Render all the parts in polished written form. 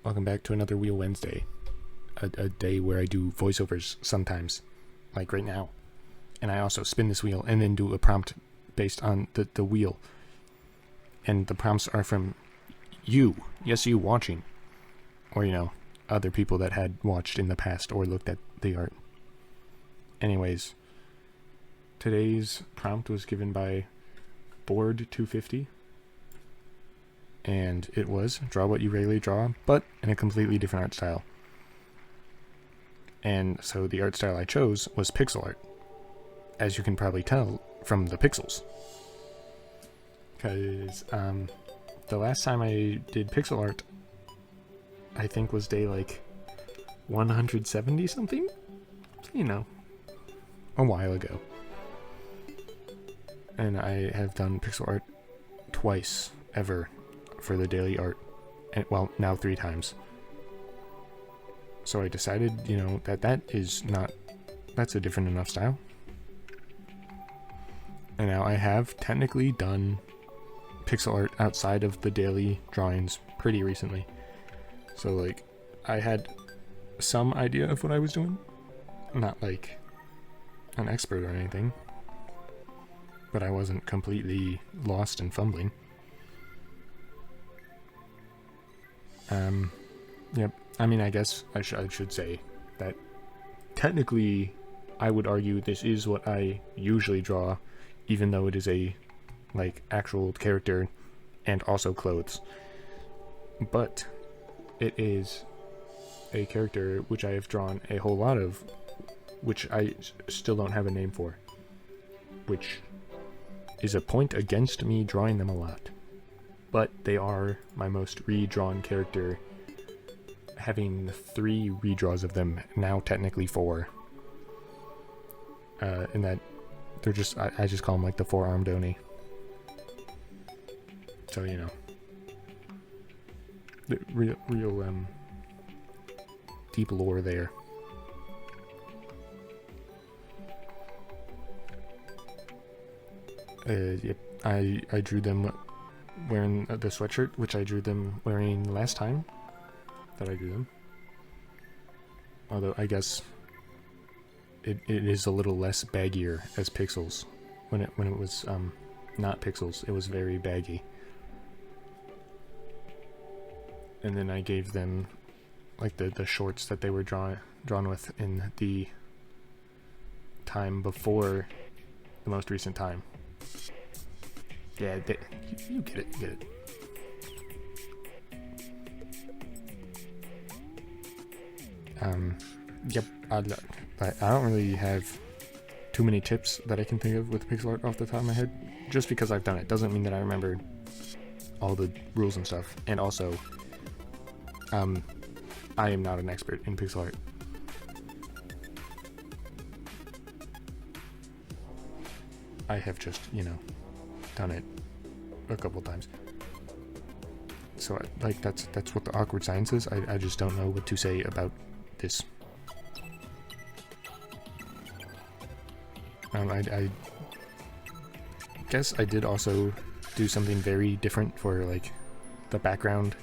welcome back to another Wheel Wednesday, a day where I do voiceovers sometimes, like right now, and I also spin this wheel and then do a prompt based on the wheel, and the prompts are from you, yes, you watching, or other people that had watched in the past or looked at the art. Anyways, today's prompt was given by Board250. And it was draw what you regularly draw, but in a completely different art style. And so the art style I chose was pixel art, as you can probably tell from the pixels. Because the last time I did pixel art, I think was day like 170 something? A while ago. And I have done pixel art twice ever for the daily art, and well, now 3 times. So I decided, that's a different enough style. And now I have technically done pixel art outside of the daily drawings pretty recently. So like, I had some idea of what I was doing, not like an expert or anything, but I wasn't completely lost and fumbling. Yep. I mean, I guess I should say that technically I would argue this is what I usually draw, even though it is a, actual character and also clothes. But it is a character which I have drawn a whole lot of, which I still don't have a name for, which is a point against me drawing them a lot. But they are my most redrawn character, having 3 redraws of them, now technically 4. And that they're just, I just call them like the 4-armed Oni. So, the real deep lore there. Yep, I drew them wearing the sweatshirt, which I drew them wearing last time that I drew them. Although I guess it is a little less baggier as pixels. When it was not pixels, it was very baggy. And then I gave them like the shorts that they were drawn with in the time before the most recent time. Yeah, you get it, Yep, I don't really have too many tips that I can think of with pixel art off the top of my head. Just because I've done it doesn't mean that I remember all the rules and stuff. And also, I am not an expert in pixel art. I have just, done it a couple times. So that's what the awkward science is. I just don't know what to say about this. I guess I did also do something very different for like the background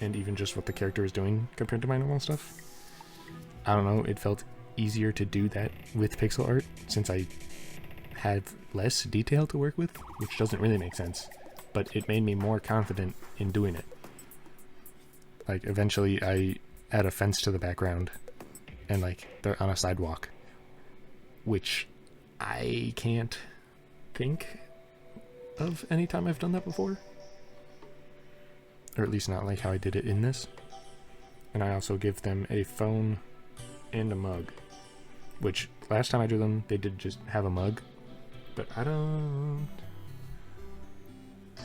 and even just what the character is doing compared to my normal stuff. I don't know, it felt easier to do that with pixel art since I have less detail to work with, which doesn't really make sense, but it made me more confident in doing it. Like, eventually I add a fence to the background and they're on a sidewalk, which I can't think of any time I've done that before, or at least not like how I did it in this. And I also give them a phone and a mug, which last time I drew them they did just have a mug. But I'm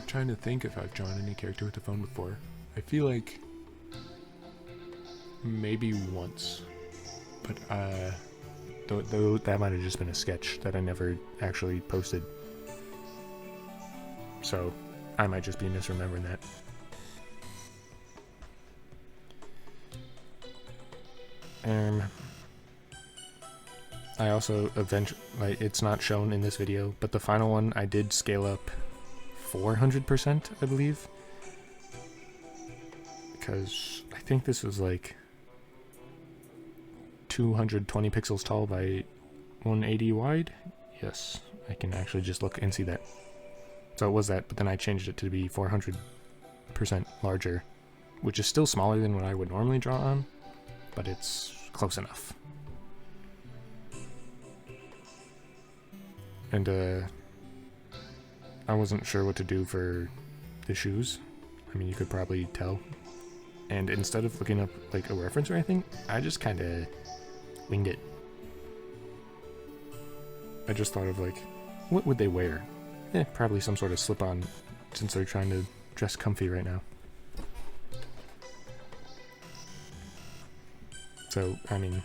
trying to think if I've drawn any character with a phone before. I feel like maybe once, but though that might have just been a sketch that I never actually posted. So I might just be misremembering that. I also eventually, it's not shown in this video, but the final one I did scale up 400%, I believe. Because think this was like 220 pixels tall by 180 wide. Yes, I can actually just look and see that. So it was that, but then I changed it to be 400% larger, which is still smaller than what I would normally draw on, but it's close enough. And I wasn't sure what to do for the shoes. I mean, you could probably tell. And instead of looking up like a reference or anything, I just kind of winged it. I just thought of like, what would they wear? Probably some sort of slip-on, since they're trying to dress comfy right now. So, I mean,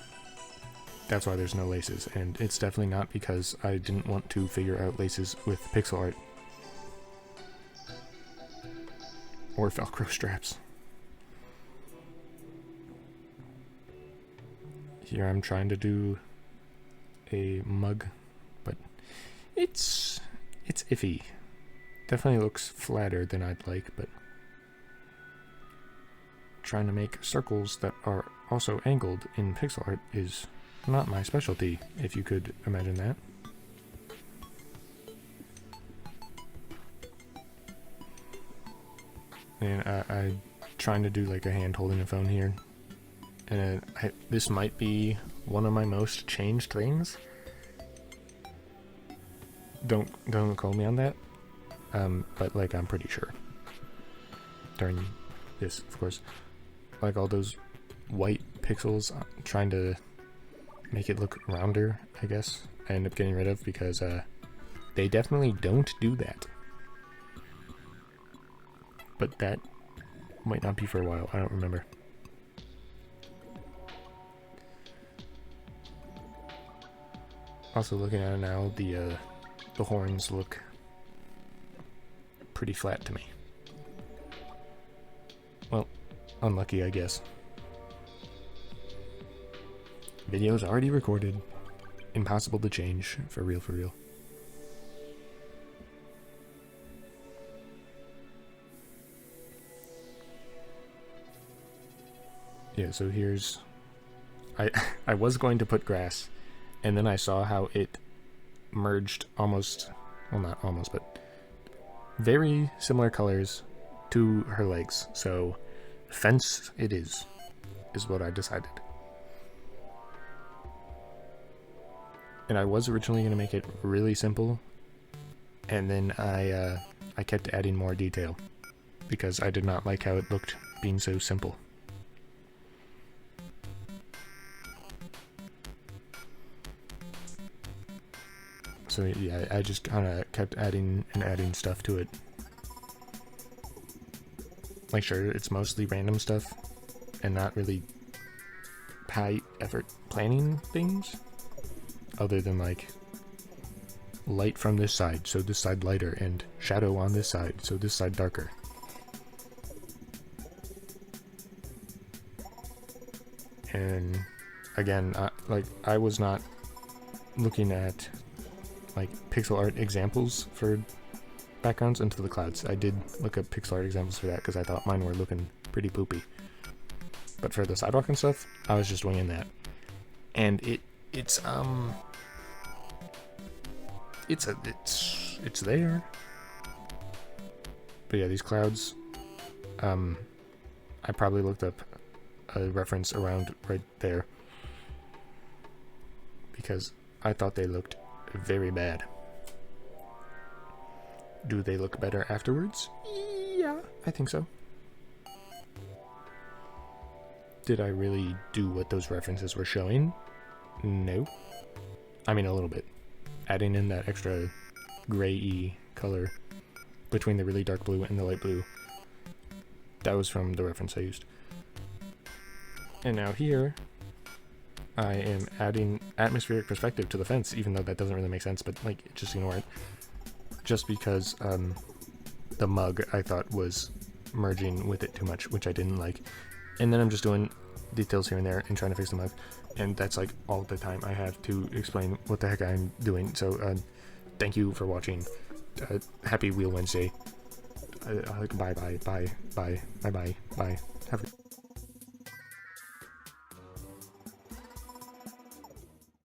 that's why there's no laces, and it's definitely not because I didn't want to figure out laces with pixel art. Or Velcro straps. Here I'm trying to do a mug, but it's iffy. Definitely looks flatter than I'd like, but trying to make circles that are also angled in pixel art is not my specialty, if you could imagine that. And I'm trying to do like a hand holding a phone here. And this might be one of my most changed things. Don't call me on that. But like I'm pretty sure. During this, of course. Like all those white pixels, I'm trying to make it look rounder, I guess. I end up getting rid of because they definitely don't do that. But that might not be for a while, I don't remember. Also looking at it now, the horns look pretty flat to me. Well, unlucky, I guess. Video's already recorded. Impossible to change, for real, for real. Yeah, so here's... I was going to put grass, and then I saw how it merged almost... Well, not almost, but very similar colors to her legs. So, fence it is what I decided. And I was originally going to make it really simple, and then I kept adding more detail, because I did not like how it looked being so simple. So yeah, I just kind of kept adding and adding stuff to it. Like sure, it's mostly random stuff, and not really high effort planning things. Other than like light from this side, so this side lighter, and shadow on this side, so this side darker. And again, I was not looking at like pixel art examples for backgrounds into the clouds. I did look up pixel art examples for that because I thought mine were looking pretty poopy. But for the sidewalk and stuff, I was just winging that. And it's there. But yeah, these clouds, I probably looked up a reference around right there because I thought they looked very bad. Do they look better afterwards? Yeah, I think so. Did I really do what those references were showing? No. I mean, a little bit. Adding in that extra gray-y color between the really dark blue and the light blue. That was from the reference I used. And now here, I am adding atmospheric perspective to the fence, even though that doesn't really make sense, but like, just ignore it. Just because the mug I thought was merging with it too much, which I didn't like. And then I'm just doing details here and there and trying to fix the mug. And that's like all the time I have to explain what the heck I'm doing. So thank you for watching. Happy Wheel Wednesday. Bye. Have a